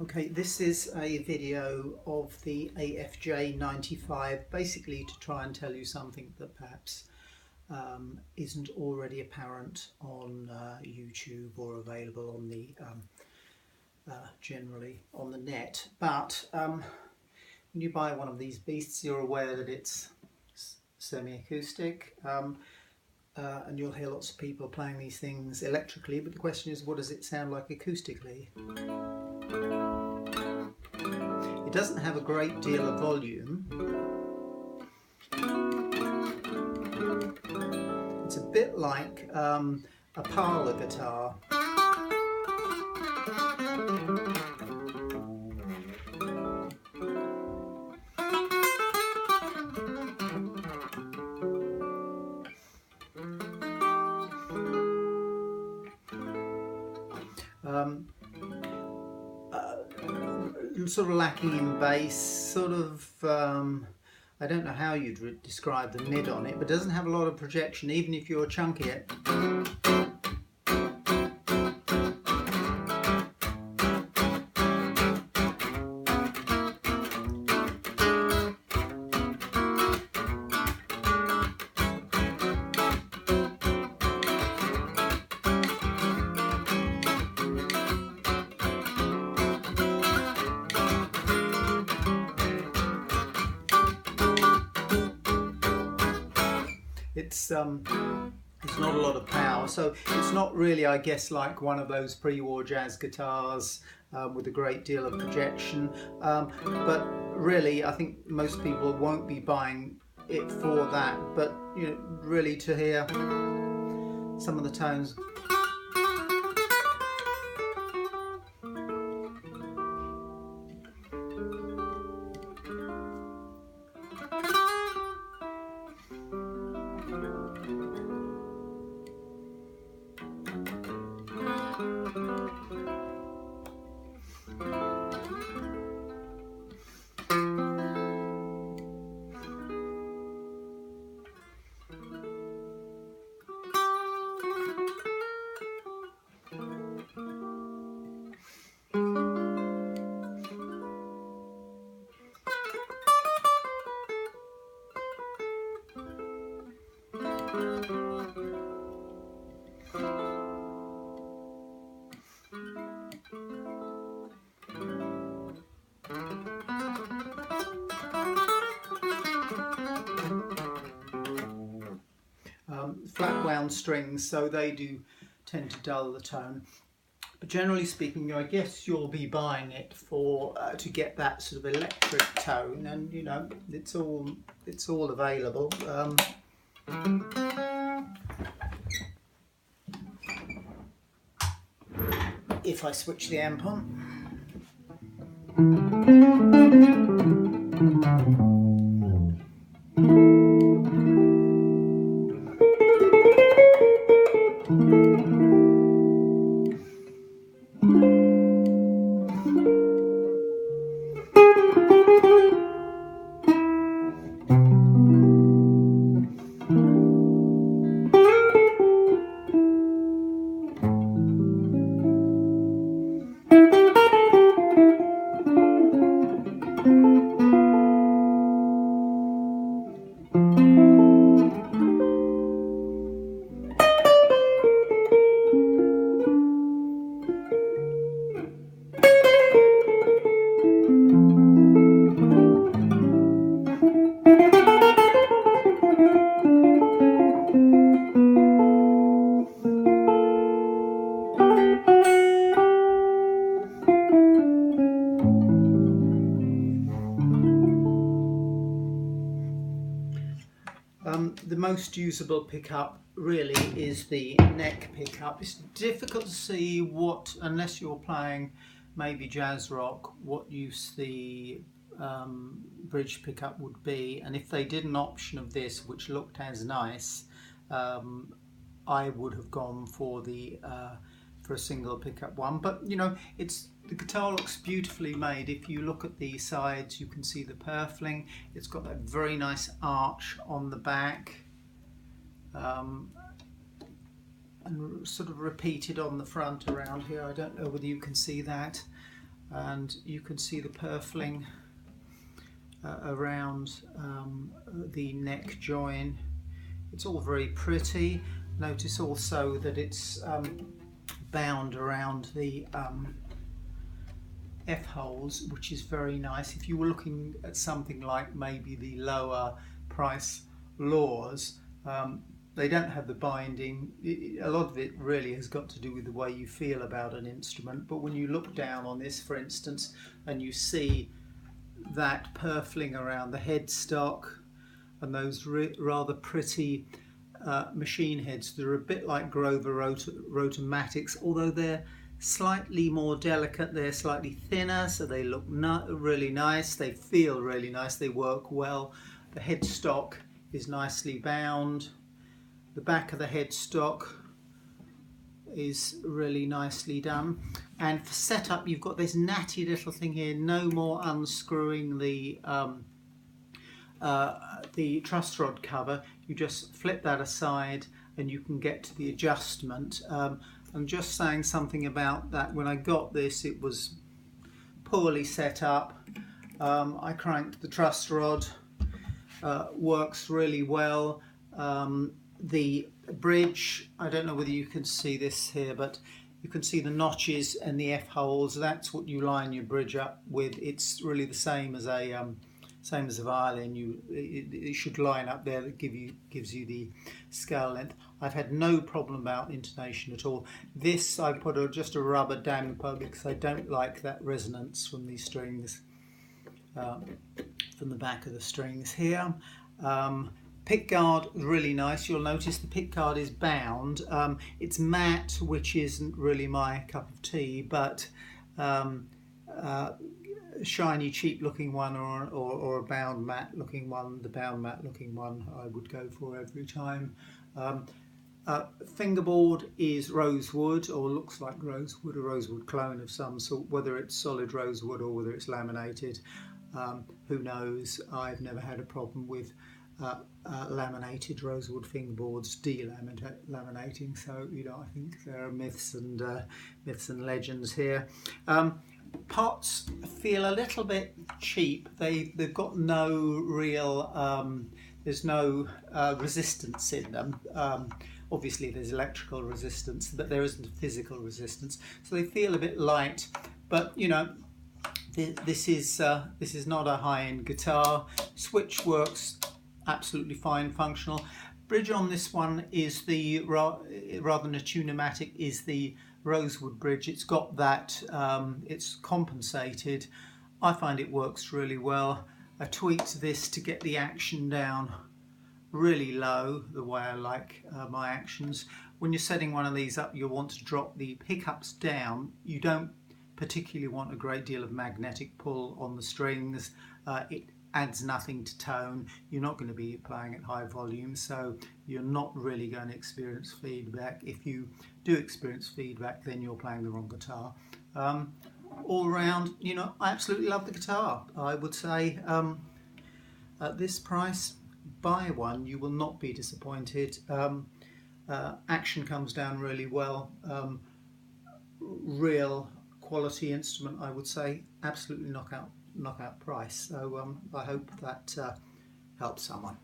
Okay, this is a video of the AFJ95, basically to try and tell you something that perhaps isn't already apparent on YouTube or available on the generally on the net. But when you buy one of these beasts, you're aware that it's semi-acoustic, and you'll hear lots of people playing these things electrically, but the question is, what does it sound like acoustically? It doesn't have a great deal of volume. It's a bit like a parlour guitar. Sort of lacking in bass, sort of, I don't know how you'd describe the mid on it, but doesn't have a lot of projection, even if you're chunky it. It's not a lot of power, so it's not really, I guess, like one of those pre-war jazz guitars with a great deal of projection, but really I think most people won't be buying it for that, but you know, really to hear some of the tones. Flat wound strings, so they do tend to dull the tone, but generally speaking, I guess you'll be buying it for to get that sort of electric tone, and you know, it's all available. If I switch the amp on. The most usable pickup really is the neck pickup. It's difficult to see what, unless you're playing maybe jazz rock, what use the bridge pickup would be, and if they did an option of this which looked as nice, I would have gone for the for a single pickup one. But you know, the guitar looks beautifully made. If you look at the sides, you can see the purfling. It's got that very nice arch on the back, and sort of repeated on the front around here. I don't know whether you can see that. and you can see the purfling around the neck join. It's all very pretty. Notice also that it's bound around the F holes, which is very nice. If you were looking at something like maybe the lower price Laws, they don't have the binding. A lot of it really has got to do with the way you feel about an instrument, but when you look down on this, for instance, and you see that purfling around the headstock and those rather pretty machine heads, they're a bit like Grover Rotomatics, although they're slightly more delicate, they're slightly thinner, so they look really nice, they feel really nice, they work well. The headstock is nicely bound. The back of the headstock is really nicely done, and for setup you've got this natty little thing here. No more unscrewing the truss rod cover. You just flip that aside and you can get to the adjustment. I'm just saying something about that. When I got this, it was poorly set up. I cranked the truss rod, works really well. The bridge, I don't know whether you can see this here, but you can see the notches and the F holes. That's what you line your bridge up with. It's really the same as a violin. It should line up there. That gives you the scale length. I've had no problem about intonation at all. This I put just a rubber damper because I don't like that resonance from these strings, from the back of the strings here. Pickguard, really nice. You'll notice the pickguard is bound. It's matte, which isn't really my cup of tea, but shiny, cheap looking one or a bound matte looking one. The bound matte looking one I would go for every time. Fingerboard is rosewood, or looks like rosewood, a rosewood clone of some sort. Whether it's solid rosewood or whether it's laminated, who knows. I've never had a problem with laminated rosewood fingerboards delaminating, so I think there are myths and legends here. Pots feel a little bit cheap. They've got no real there's no resistance in them. Obviously there's electrical resistance, but there isn't a physical resistance, so they feel a bit light. But this is not a high-end guitar. Switch works absolutely fine, functional. Bridge on this one is the rather than a tunematic, is the rosewood bridge. It's got that, it's compensated. I find it works really well. I tweaked this to get the action down really low, the way I like my actions. When you're setting one of these up, you'll want to drop the pickups down. You don't particularly want a great deal of magnetic pull on the strings. It adds nothing to tone. You're not going to be playing at high volume, so you're not really going to experience feedback. If you do experience feedback, then you're playing the wrong guitar. All around, I absolutely love the guitar. I would say at this price, buy one, you will not be disappointed. Action comes down really well. Real quality instrument, I would say. Absolutely knockout price. So I hope that helps someone.